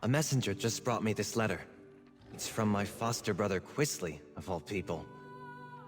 A messenger just brought me this letter. It's from my foster brother Quisley, of all people.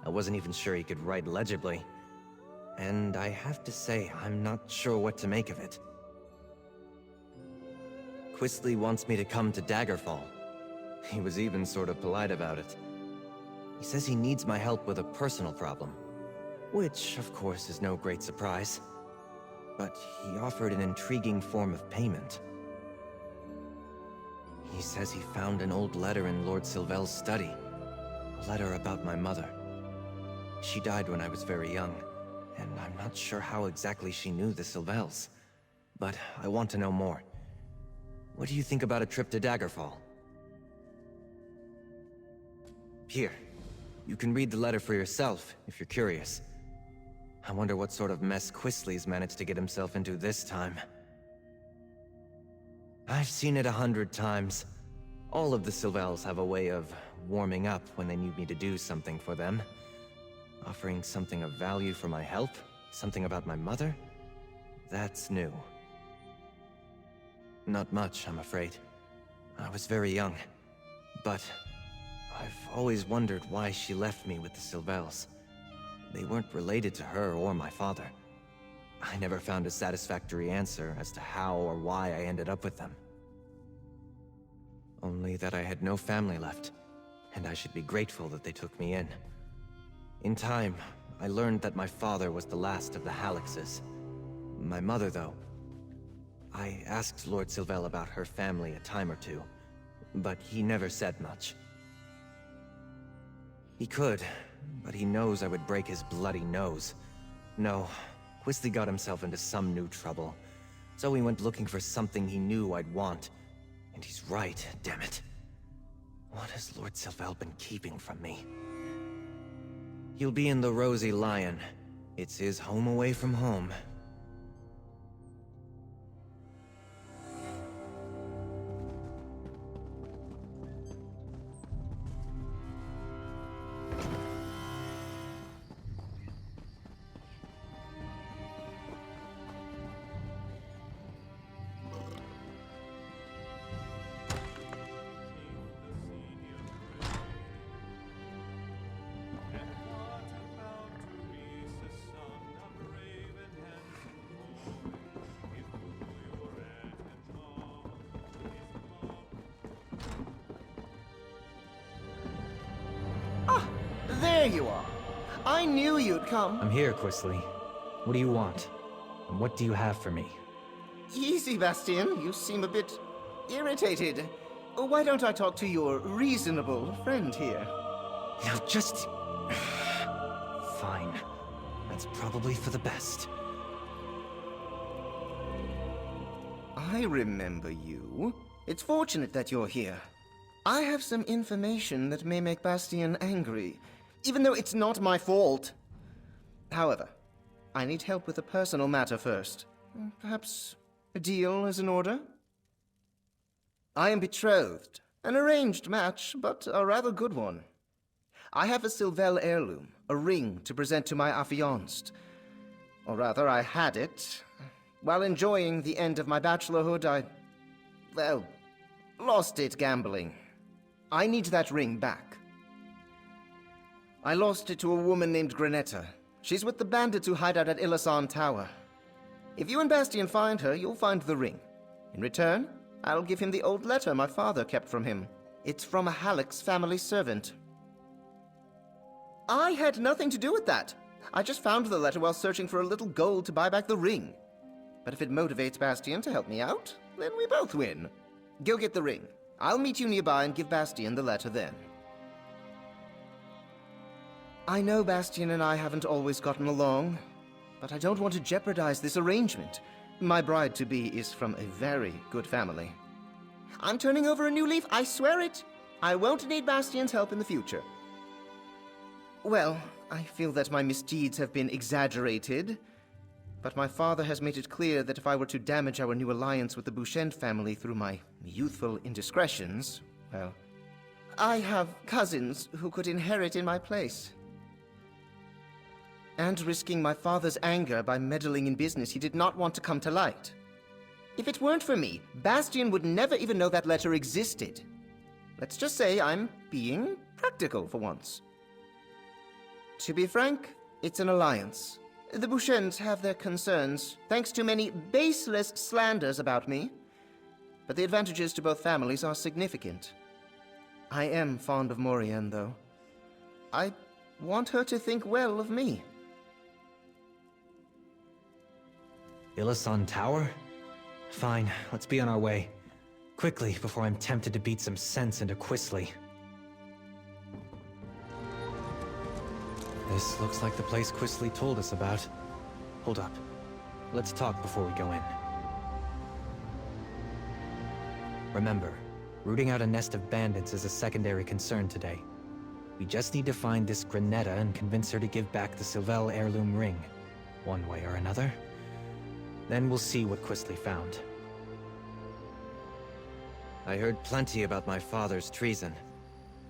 I wasn't even sure he could write legibly. And I have to say, I'm not sure what to make of it. Quisley wants me to come to Daggerfall. He was even sort of polite about it. He says he needs my help with a personal problem. Which, of course, is no great surprise. But he offered an intriguing form of payment. He says he found an old letter in Lord Sylvel's study. A letter about my mother. She died when I was very young, and I'm not sure how exactly she knew the Sylvels. But I want to know more. What do you think about a trip to Daggerfall? Here, you can read the letter for yourself, if you're curious. I wonder what sort of mess Quisley's managed to get himself into this time. I've seen it 100 times. All of the Sylvels have a way of warming up when they need me to do something for them. Offering something of value for my help? Something about my mother? That's new. Not much, I'm afraid. I was very young. But I've always wondered why she left me with the Sylvels. They weren't related to her or my father. I never found a satisfactory answer as to how or why I ended up with them. Only that I had no family left, and I should be grateful that they took me in. In time, I learned that my father was the last of the Halixes. My mother, though, I asked Lord Sylvel about her family a time or two, but he never said much. He could, but he knows I would break his bloody nose. No, Quisley got himself into some new trouble, so he went looking for something he knew I'd want. And he's right, damn it. What has Lord Sylvel been keeping from me? He'll be in the Rosy Lion. It's his home away from home. There you are. I knew you'd come. I'm here, Quisley. What do you want? And what do you have for me? Easy, Bastion. You seem a bit irritated. Why don't I talk to your reasonable friend here? Now just... Fine. That's probably for the best. I remember you. It's fortunate that you're here. I have some information that may make Bastion angry, even though it's not my fault. However, I need help with a personal matter first. Perhaps a deal is in order? I am betrothed. An arranged match, but a rather good one. I have a Sylvel heirloom, a ring to present to my affianced. Or rather, I had it. While enjoying the end of my bachelorhood, well, lost it gambling. I need that ring back. I lost it to a woman named Granetta. She's with the bandits who hide out at Ilasan Tower. If you and Bastion find her, you'll find the ring. In return, I'll give him the old letter my father kept from him. It's from a Halix family servant. I had nothing to do with that. I just found the letter while searching for a little gold to buy back the ring. But if it motivates Bastion to help me out, then we both win. Go get the ring. I'll meet you nearby and give Bastion the letter then. I know Bastion and I haven't always gotten along, but I don't want to jeopardize this arrangement. My bride-to-be is from a very good family. I'm turning over a new leaf, I swear it. I won't need Bastion's help in the future. Well, I feel that my misdeeds have been exaggerated, but my father has made it clear that if I were to damage our new alliance with the Bouchent family through my youthful indiscretions, well, I have cousins who could inherit in my place. And risking my father's anger by meddling in business he did not want to come to light. If it weren't for me, Bastion would never even know that letter existed. Let's just say I'm being practical for once. To be frank, it's an alliance. The Bouchens have their concerns, thanks to many baseless slanders about me. But the advantages to both families are significant. I am fond of Morian, though. I want her to think well of me. Illisan Tower? Fine, let's be on our way. Quickly, before I'm tempted to beat some sense into Quisley. This looks like the place Quisley told us about. Hold up. Let's talk before we go in. Remember, rooting out a nest of bandits is a secondary concern today. We just need to find this Granetta and convince her to give back the Sylvel heirloom ring, one way or another. Then we'll see what Quisley found. I heard plenty about my father's treason.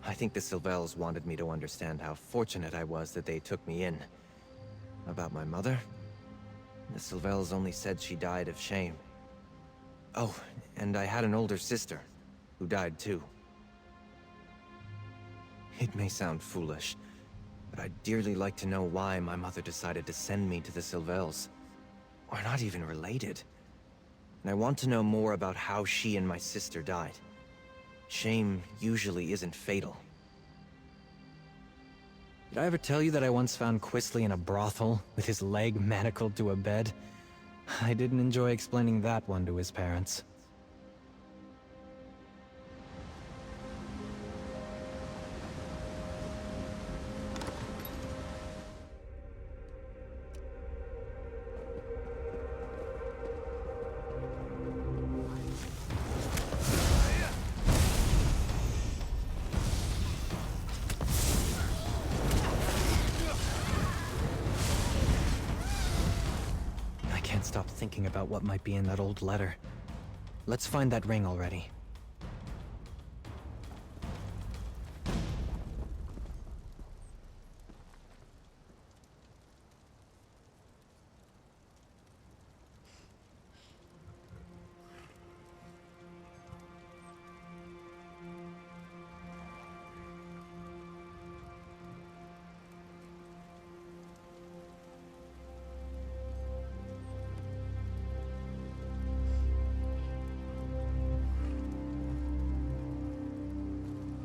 I think the Sylvels wanted me to understand how fortunate I was that they took me in. About my mother? The Sylvels only said she died of shame. Oh, and I had an older sister, who died too. It may sound foolish, but I'd dearly like to know why my mother decided to send me to the Sylvels. We're not even related. And I want to know more about how she and my sister died. Shame usually isn't fatal. Did I ever tell you that I once found Quisley in a brothel, with his leg manacled to a bed? I didn't enjoy explaining that one to his parents. Stop thinking about what might be in that old letter. Let's find that ring already.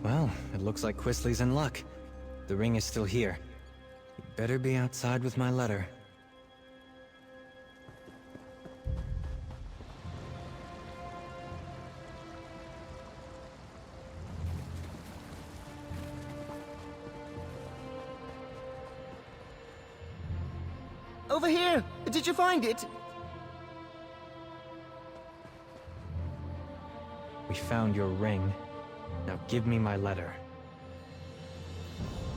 Well, it looks like Quisley's in luck. The ring is still here. You'd better be outside with my letter. Over here! Did you find it? We found your ring. Now give me my letter.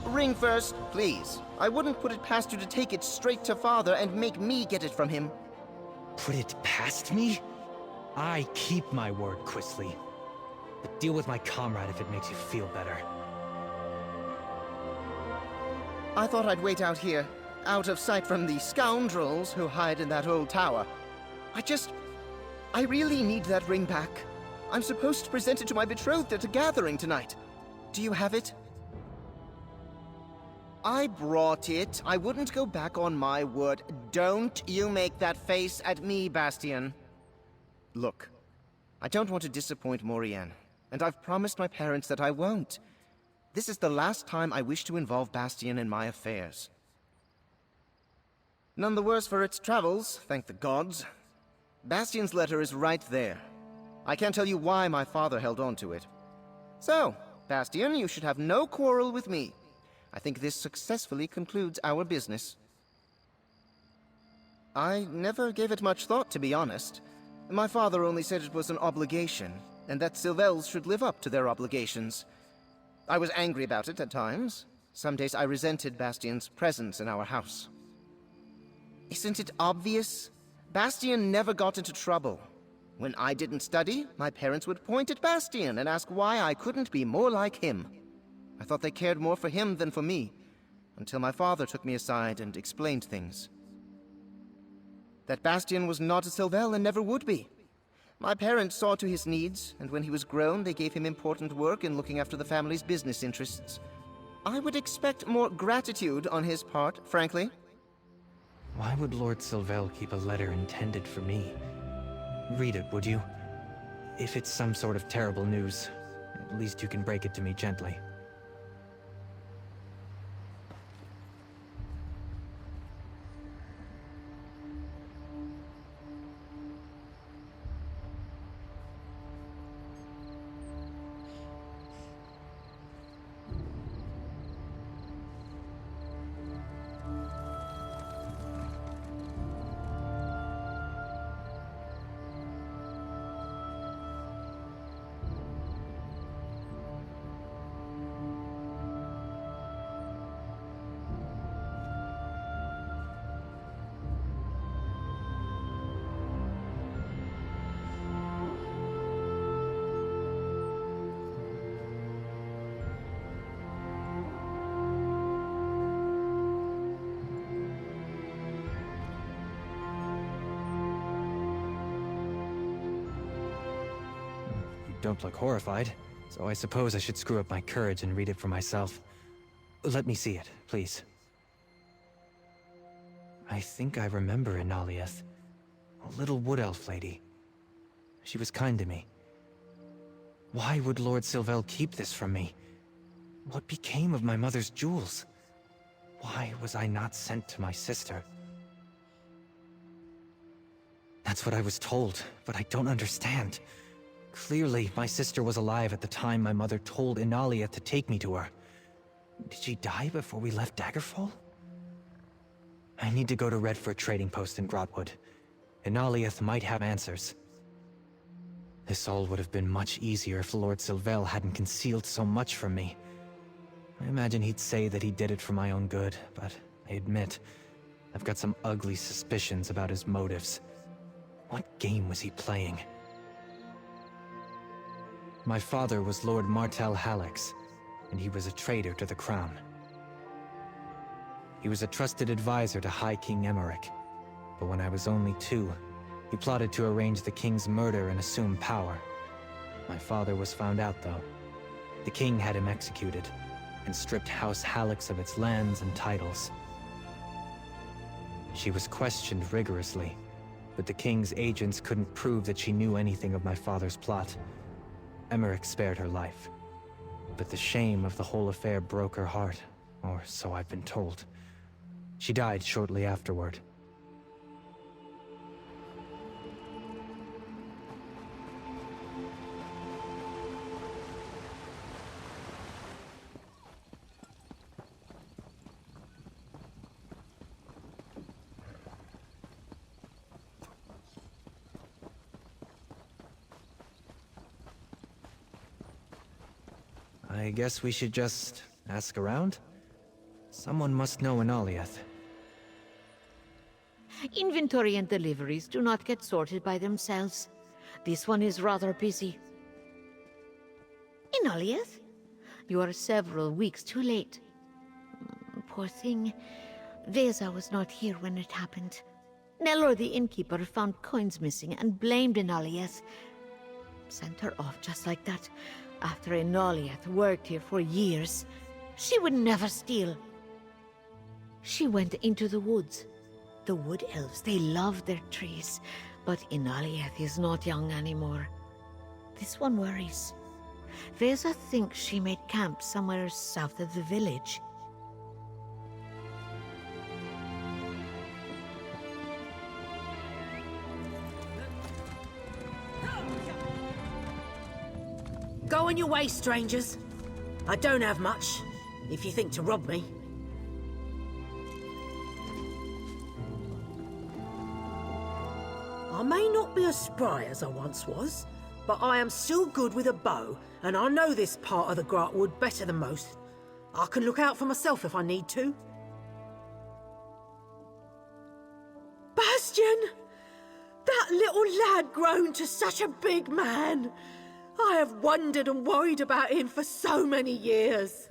Ring first, please. I wouldn't put it past you to take it straight to Father and make me get it from him. Put it past me? I keep my word, Quisley. But deal with my comrade if it makes you feel better. I thought I'd wait out here, out of sight from the scoundrels who hide in that old tower. I really need that ring back. I'm supposed to present it to my betrothed at a gathering tonight. Do you have it? I brought it. I wouldn't go back on my word. Don't you make that face at me, Bastion. Look, I don't want to disappoint Morian, and I've promised my parents that I won't. This is the last time I wish to involve Bastion in my affairs. None the worse for its travels, thank the gods. Bastion's letter is right there. I can't tell you why my father held on to it. So, Bastion, you should have no quarrel with me. I think this successfully concludes our business. I never gave it much thought, to be honest. My father only said it was an obligation, and that Sylvels should live up to their obligations. I was angry about it at times. Some days I resented Bastion's presence in our house. Isn't it obvious? Bastion never got into trouble. When I didn't study, my parents would point at Bastion and ask why I couldn't be more like him. I thought they cared more for him than for me, until my father took me aside and explained things. That Bastion was not a Sylvel and never would be. My parents saw to his needs, and when he was grown, they gave him important work in looking after the family's business interests. I would expect more gratitude on his part, frankly. Why would Lord Sylvel keep a letter intended for me? Read it, would you? If it's some sort of terrible news, at least you can break it to me gently. Don't look horrified, so I suppose I should screw up my courage and read it for myself. Let me see it, please. I think I remember Inaliath, a little wood elf lady. She was kind to me. Why would Lord Sylvel keep this from me? What became of my mother's jewels? Why was I not sent to my sister? That's what I was told, but I don't understand. Clearly, my sister was alive at the time my mother told Inalia to take me to her. Did she die before we left Daggerfall? I need to go to Redford trading post in Grotwood. Inaliath might have answers. This all would have been much easier if Lord Sylvel hadn't concealed so much from me. I imagine he'd say that he did it for my own good, but I admit, I've got some ugly suspicions about his motives. What game was he playing? My father was Lord Martel Hallex, and he was a traitor to the crown. He was a trusted advisor to High King Emmerich, but when I was only 2, he plotted to arrange the king's murder and assume power. My father was found out, though. The king had him executed, and stripped House Hallex of its lands and titles. She was questioned rigorously, but the king's agents couldn't prove that she knew anything of my father's plot. Emmerich spared her life, but the shame of the whole affair broke her heart, or so I've been told. She died shortly afterward. I guess we should just ask around? Someone must know Inaliath. Inventory and deliveries do not get sorted by themselves. This one is rather busy. Inaliath, you are several weeks too late. Poor thing. Veza was not here when it happened. Nellor the innkeeper found coins missing and blamed Inaliath. Sent her off just like that. After Inaliath worked here for years, she would never steal. She went into the woods. The wood elves, they love their trees, but Inaliath is not young anymore. This one worries. Veza thinks she made camp somewhere south of the village. Go on your way, strangers. I don't have much, if you think to rob me. I may not be as spry as I once was, but I am still good with a bow, and I know this part of the Grotwood better than most. I can look out for myself if I need to. Bastion! That little lad grown to such a big man! I have wondered and worried about him for so many years.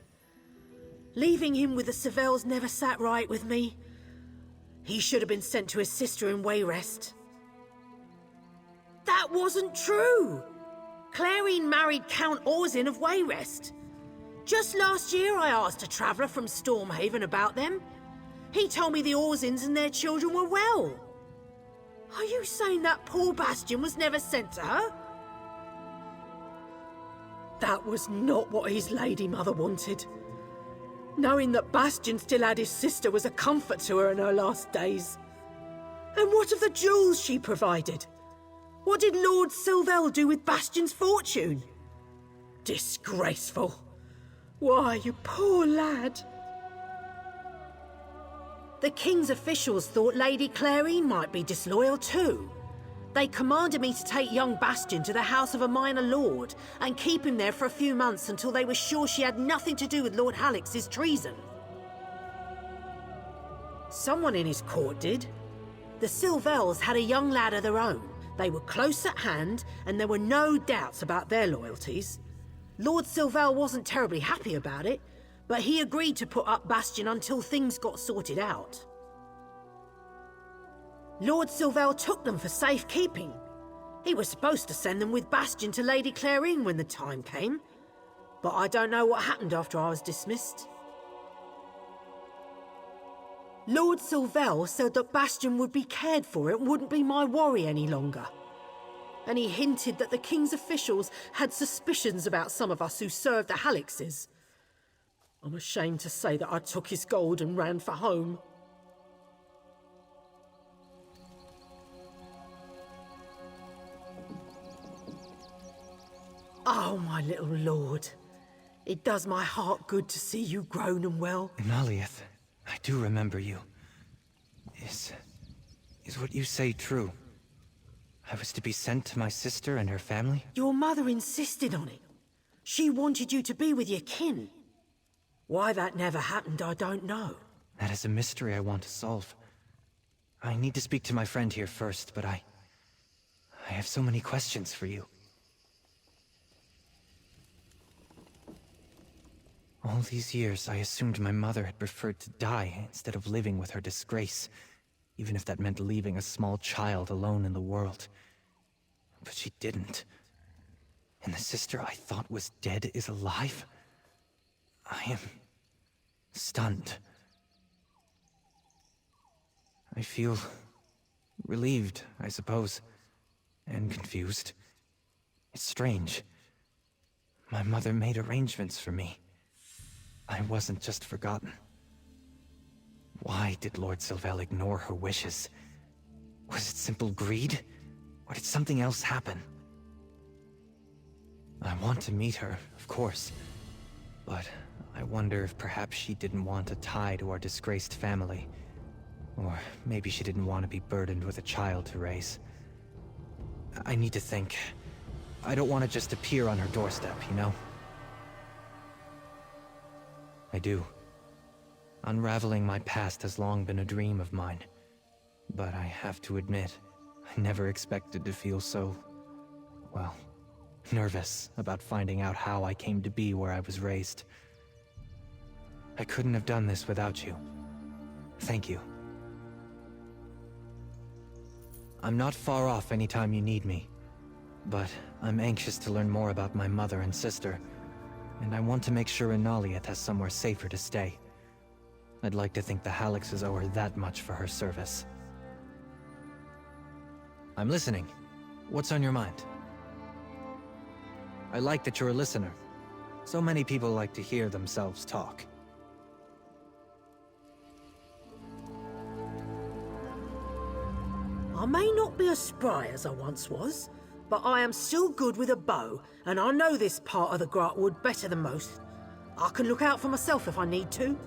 Leaving him with the Sylvels never sat right with me. He should have been sent to his sister in Wayrest. That wasn't true. Clarine married Count Orzin of Wayrest. Just last year I asked a traveller from Stormhaven about them. He told me the Orzins and their children were well. Are you saying that poor Bastion was never sent to her? That was not what his lady mother wanted. Knowing that Bastion still had his sister was a comfort to her in her last days. And what of the jewels she provided? What did Lord Sylvel do with Bastion's fortune? Disgraceful. Why, you poor lad. The King's officials thought Lady Clarine might be disloyal too. They commanded me to take young Bastion to the house of a minor lord and keep him there for a few months until they were sure she had nothing to do with Lord Halix's treason. Someone in his court did. The Sylvels had a young lad of their own. They were close at hand, and there were no doubts about their loyalties. Lord Sylvel wasn't terribly happy about it, but he agreed to put up Bastion until things got sorted out. Lord Sylvel took them for safekeeping. He was supposed to send them with Bastion to Lady Clarine when the time came, but I don't know what happened after I was dismissed. Lord Sylvel said that Bastion would be cared for and wouldn't be my worry any longer. And he hinted that the King's officials had suspicions about some of us who served the Halixes. I'm ashamed to say that I took his gold and ran for home. Oh, my little lord. It does my heart good to see you grown and well. Nalieth, I do remember you. Is what you say true? I was to be sent to my sister and her family? Your mother insisted on it. She wanted you to be with your kin. Why that never happened, I don't know. That is a mystery I want to solve. I need to speak to my friend here first, but I have so many questions for you. All these years, I assumed my mother had preferred to die instead of living with her disgrace, even if that meant leaving a small child alone in the world. But she didn't. And the sister I thought was dead is alive? I am stunned. I feel relieved, I suppose, and confused. It's strange. My mother made arrangements for me. I wasn't just forgotten. Why did Lord Sylvel ignore her wishes? Was it simple greed? Or did something else happen? I want to meet her, of course. But I wonder if perhaps she didn't want a tie to our disgraced family. Or maybe she didn't want to be burdened with a child to raise. I need to think. I don't want to just appear on her doorstep, you know? I do. Unraveling my past has long been a dream of mine. But I have to admit, I never expected to feel so, well, nervous about finding out how I came to be where I was raised. I couldn't have done this without you. Thank you. I'm not far off anytime you need me, but I'm anxious to learn more about my mother and sister, and I want to make sure Inaliath has somewhere safer to stay. I'd like to think the Halixes owe her that much for her service. I'm listening. What's on your mind? I like that you're a listener. So many people like to hear themselves talk. I may not be as spry as I once was, but I am still good with a bow, and I know this part of the Blackwood better than most. I can look out for myself if I need to.